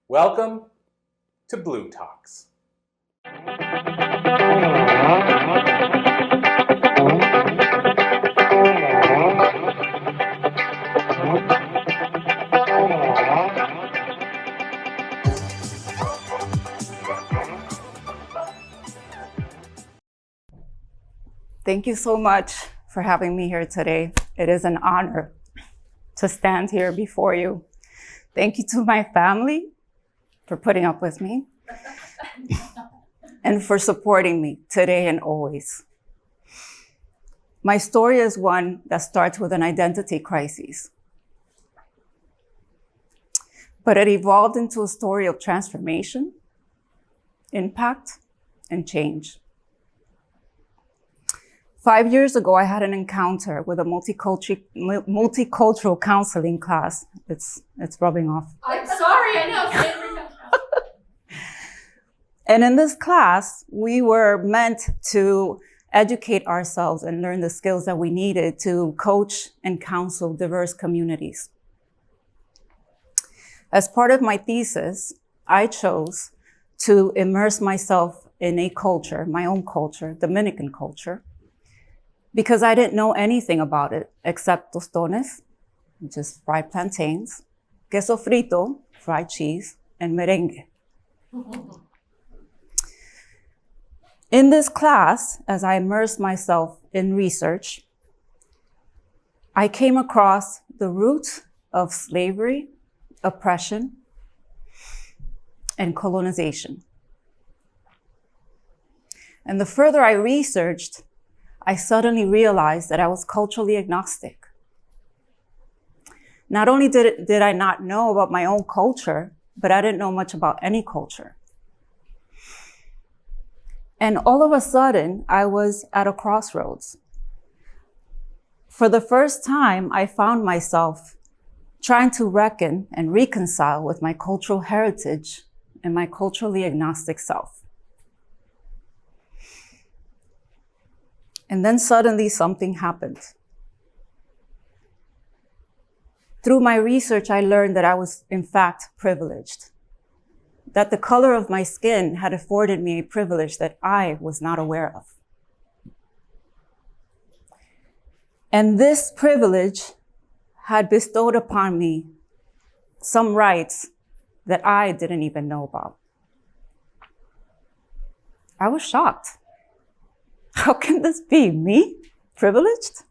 Welcome to Blue Talks. Thank you so much for having me here today. It is an honor to stand here before you. Thank you to my family for putting up with me and for supporting me today and always. My story is one that starts with an identity crisis, but it evolved into a story of transformation, impact, and change. 5 years ago, I had an encounter with a multicultural counseling class. It's rubbing off. I'm sorry, I know. And in this class, we were meant to educate ourselves and learn the skills that we needed to coach and counsel diverse communities. As part of my thesis, I chose to immerse myself in a culture, my own culture, Dominican culture, because I didn't know anything about it except tostones, which is fried plantains, queso frito, fried cheese, and merengue. In this class, as I immersed myself in research, I came across the root of slavery, oppression, and colonization. And the further I researched, I suddenly realized that I was culturally agnostic. Not only did I not know about my own culture, but I didn't know much about any culture. And all of a sudden, I was at a crossroads. For the first time, I found myself trying to reckon and reconcile with my cultural heritage and my culturally agnostic self. And then suddenly something happened. Through my research, I learned that I was, in fact, privileged. That the color of my skin had afforded me a privilege that I was not aware of. And this privilege had bestowed upon me some rights that I didn't even know about. I was shocked. How can this be? Me? Privileged?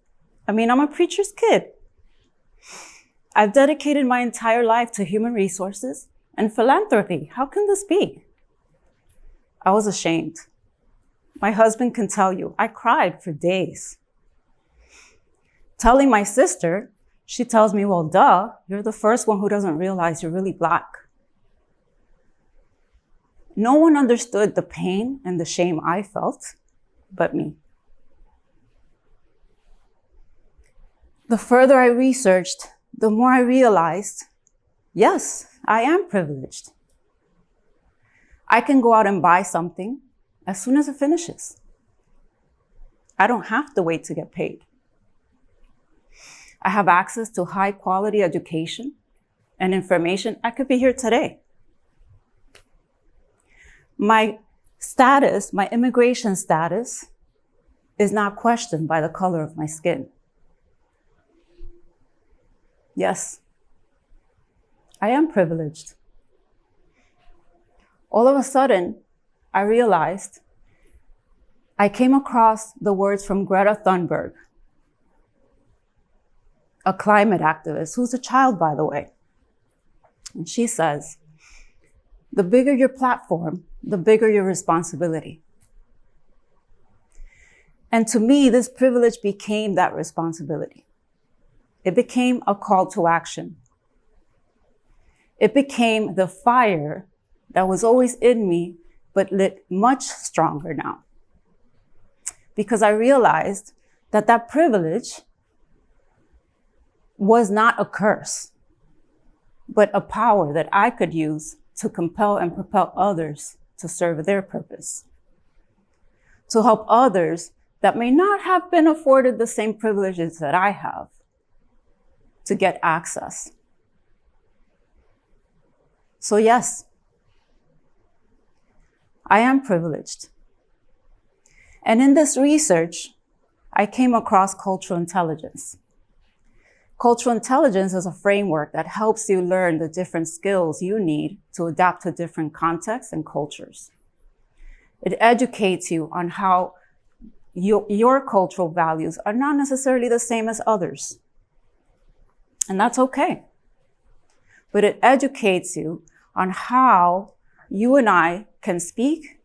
I mean, I'm a preacher's kid. I've dedicated my entire life to human resources and philanthropy. How can this be? I was ashamed. My husband can tell you, I cried for days. Telling my sister, she tells me, well, duh, you're the first one who doesn't realize you're really Black. No one understood the pain and the shame I felt but me. The further I researched, the more I realized, yes, I am privileged. I can go out and buy something as soon as it finishes. I don't have to wait to get paid. I have access to high quality education and information. I could be here today. My status, my immigration status, is not questioned by the color of my skin. Yes, I am privileged. All of a sudden, I realized I came across the words from Greta Thunberg, a climate activist who's a child, by the way. And she says, the bigger your platform, the bigger your responsibility. And to me, this privilege became that responsibility. It became a call to action. It became the fire that was always in me, but lit much stronger now. Because I realized that that privilege was not a curse, but a power that I could use to compel and propel others to serve their purpose, to help others that may not have been afforded the same privileges that I have to get access. So yes, I am privileged. And in this research, I came across cultural intelligence. Cultural intelligence is a framework that helps you learn the different skills you need to adapt to different contexts and cultures. It educates you on how your cultural values are not necessarily the same as others. And that's okay. But it educates you on how you and I can speak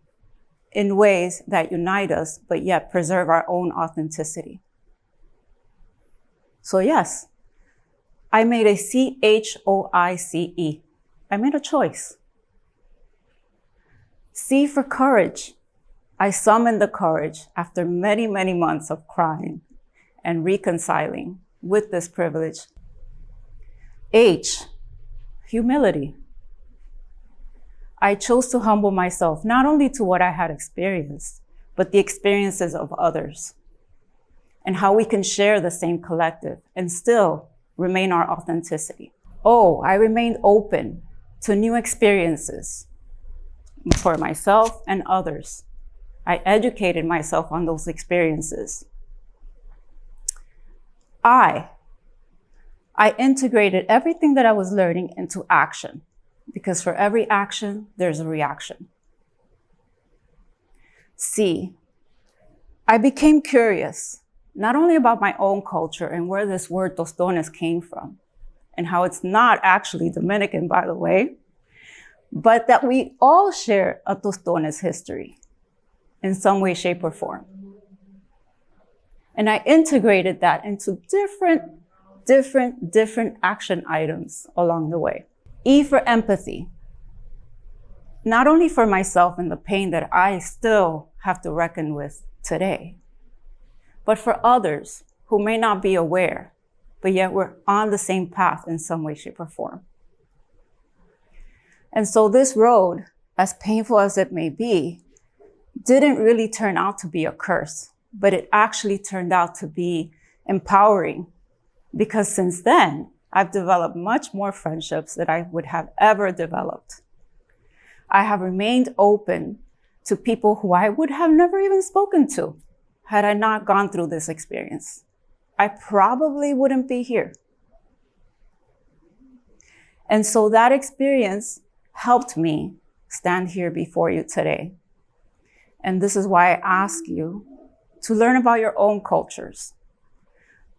in ways that unite us, but yet preserve our own authenticity. So yes, I made a CHOICE. I made a choice. C for courage. I summoned the courage after many, many months of crying and reconciling with this privilege. H, humility. I chose to humble myself, not only to what I had experienced, but the experiences of others and how we can share the same collective and still remain our authenticity. O, I remained open to new experiences for myself and others. I educated myself on those experiences. I integrated everything that I was learning into action, because for every action, there's a reaction. C, I became curious, not only about my own culture and where this word tostones came from, and how it's not actually Dominican, by the way, but that we all share a tostones history in some way, shape, or form. And I integrated that into different action items along the way. E for empathy. Not only for myself and the pain that I still have to reckon with today, but for others who may not be aware, but yet we're on the same path in some way, shape, or form. And so this road, as painful as it may be, didn't really turn out to be a curse, but it actually turned out to be empowering, because since then, I've developed much more friendships than I would have ever developed. I have remained open to people who I would have never even spoken to had I not gone through this experience. I probably wouldn't be here. And so that experience helped me stand here before you today. And this is why I ask you to learn about your own cultures.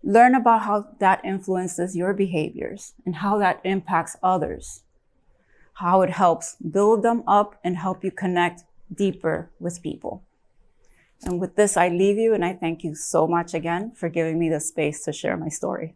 Learn about how that influences your behaviors and how that impacts others, how it helps build them up and help you connect deeper with people. And with this, I leave you, and I thank you so much again for giving me the space to share my story.